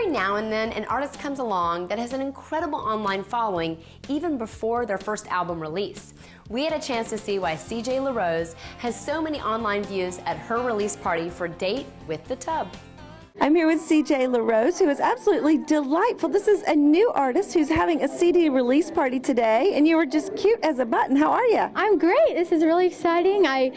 Every now and then, an artist comes along that has an incredible online following even before their first album release. We had a chance to see why CJaye LeRose has so many online views at her release party for Date with the Tub. I'm here with CJaye LeRose, who is absolutely delightful. This is a new artist who's having a CD release party today, and you were just cute as a button. How are you? I'm great. This is really exciting. I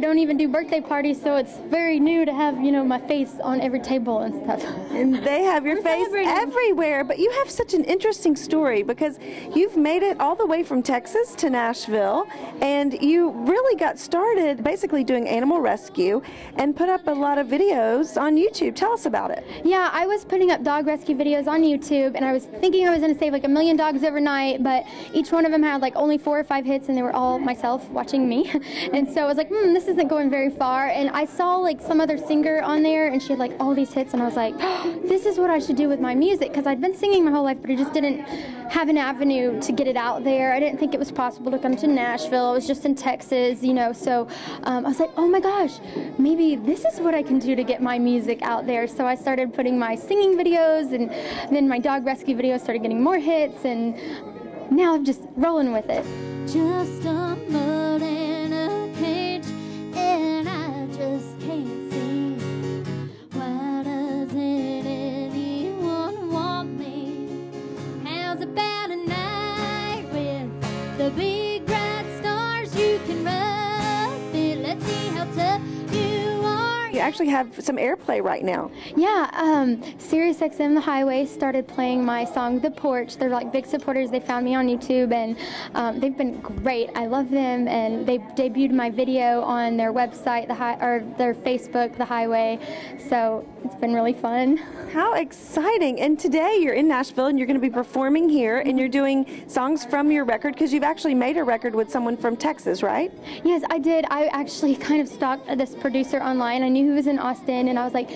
don't even do birthday parties, so it's very new to have, my face on every table and stuff. And they have your face everywhere, but you have such an interesting story because you've made it all the way from Texas to Nashville, and you really got started basically doing animal rescue and put up a lot of videos on YouTube. Tell us about it. Yeah, I was putting up dog rescue videos on YouTube, and I was thinking I was going to save like 1 million dogs overnight, but each one of them had like only 4 or 5 hits, and they were all myself watching me. And so I was like, this isn't going very far. And I saw like some other singer on there, and she had like all these hits, and I was like, this is what I should do with my music, because I'd been singing my whole life, but I just didn't have an avenue to get it out there. I didn't think it was possible to come to Nashville. I was just in Texas, so I was like, oh my gosh, maybe this is what I can do to get my music out there. So I started putting my singing videos, and then my dog rescue videos started getting more hits, and now I'm just rolling with it. Just a bird in a cage, and I just can't see. Why doesn't anyone want me? How's about a night with the big bright stars? You can rub it. Let's see how tough you are. You actually have some airplay right now. Yeah, SiriusXM The Highway started playing my song The Porch. They're like big supporters. They found me on YouTube, and they've been great. I love them, and they debuted my video on their website, their Facebook, The Highway. So it's been really fun. How exciting! And today you're in Nashville, and you're going to be performing here, and you're doing songs from your record, because you've actually made a record with someone from Texas, right? Yes, I did. I actually kind of stalked this producer online. I knew he was in Austin, and I was like,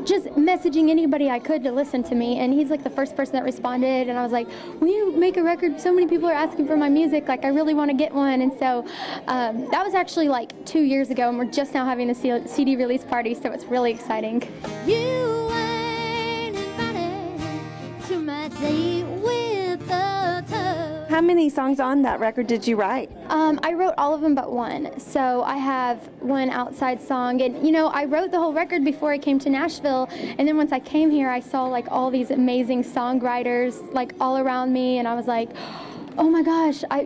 just messaging anybody I could to listen to me, and he's like the first person that responded, and I was like, will you make a record? So many people are asking for my music, like I really want to get one. And so that was actually like 2 years ago, and we're just now having a CD release party, so it's really exciting. You ain't invited to my date with the tub. How many songs on that record did you write? I wrote all of them but one. So I have one outside song, and I wrote the whole record before I came to Nashville, and then once I came here I saw like all these amazing songwriters like all around me, and I was like, oh my gosh, I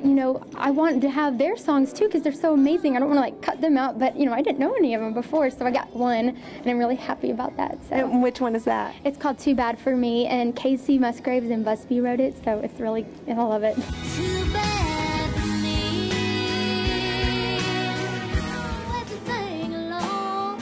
want to have their songs too, because they're so amazing. I don't want to like cut them out, but I didn't know any of them before, so I got one, and I'm really happy about that. So. And which one is that? It's called Too Bad for Me, and Casey Musgraves and Busby wrote it, so it's really, I love it. Too bad for me. Let you sing along.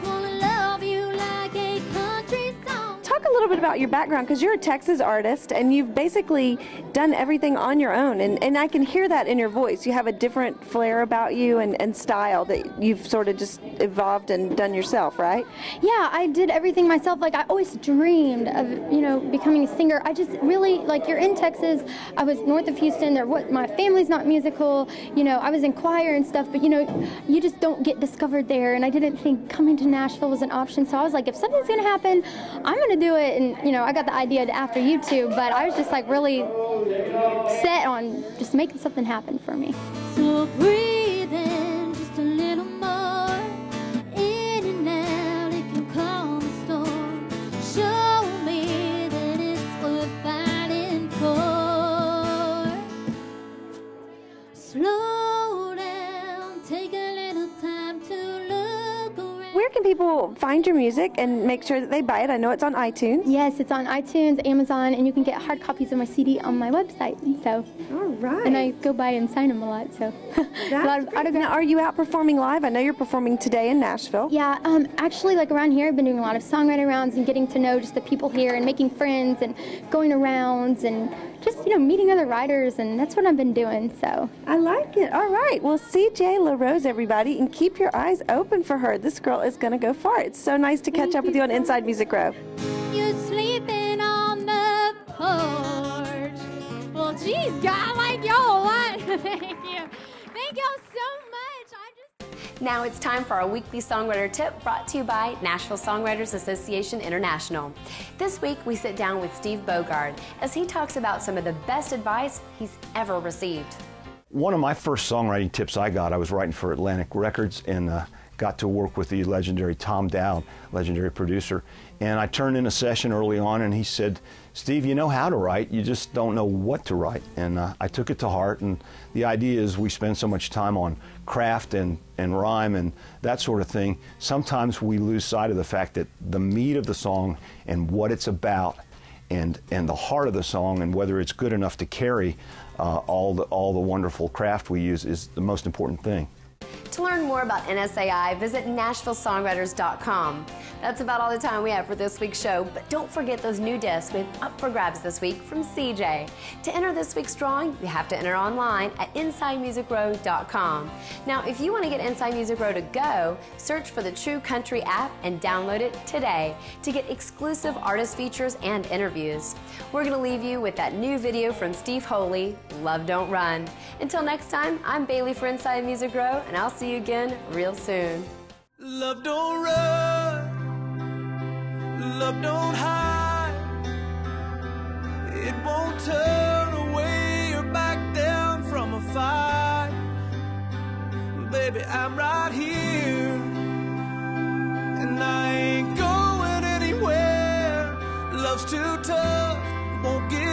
Wanna love you like a country song. Talk a little bit about your background, because you're a Texas artist, and you've basically done everything on your own, and I can hear that in your voice. You have a different flair about you and style that you've sort of just evolved and done yourself, right? Yeah, I did everything myself. Like, I always dreamed of, becoming a singer. I just really, like, you're in Texas. I was north of Houston. My family's not musical. I was in choir and stuff, but, you just don't get discovered there, and I didn't think coming to Nashville was an option. So I was like, if something's going to happen, I'm going to do it. And, I got the idea after YouTube, but I was just, like, really set on just making something happen for me. So breathe in just a little more. In and out, it can calm the storm. Show me that it's worth fighting for. Slow down, take a little time to look around. Where can people find your music and make sure that they buy it? I know it's on iTunes. Yes, it's on iTunes, Amazon, and you can get hard copies of my CD on my website. So, all right. And I go by and sign them a lot. So, a lot of autographs. Now, are you out performing live? I know you're performing today in Nashville. Yeah, actually, like around here, I've been doing a lot of songwriting rounds and getting to know just the people here and making friends and going around and just meeting other writers, and that's what I've been doing. So I like it. All right. Well, CJaye LeRose, everybody, and keep your eyes open for her. This girl is going to go far. It's so nice to catch up with you on Inside Music Row. You're sleeping on the porch. Well, geez, God, I like y'all a lot. Thank you. Thank y'all so much. Now it's time for our weekly songwriter tip brought to you by Nashville Songwriters Association International. This week we sit down with Steve Bogard as he talks about some of the best advice he's ever received. One of my first songwriting tips I was writing for Atlantic Records and got to work with the legendary Tom Dowd, legendary producer. And I turned in a session early on and he said, "Steve, you know how to write, you just don't know what to write." And I took it to heart, and the idea is we spend so much time on craft and rhyme and that sort of thing. Sometimes we lose sight of the fact that the meat of the song and what it's about and the heart of the song and whether it's good enough to carry all the wonderful craft we use is the most important thing. To learn more about NSAI, visit NashvilleSongwriters.com. That's about all the time we have for this week's show, but don't forget those new discs we have up for grabs this week from CJaye. To enter this week's drawing, you have to enter online at InsideMusicRow.com. Now, if you want to get Inside Music Row to go, search for the True Country app and download it today to get exclusive artist features and interviews. We're going to leave you with that new video from Steve Holy, Love Don't Run. Until next time, I'm Bailey for Inside Music Row, and I'll see you again real soon. Love don't run, love don't hide, it won't turn away or back down from a fight. Baby, I'm right here, and I ain't going anywhere. Love's too tough, won't give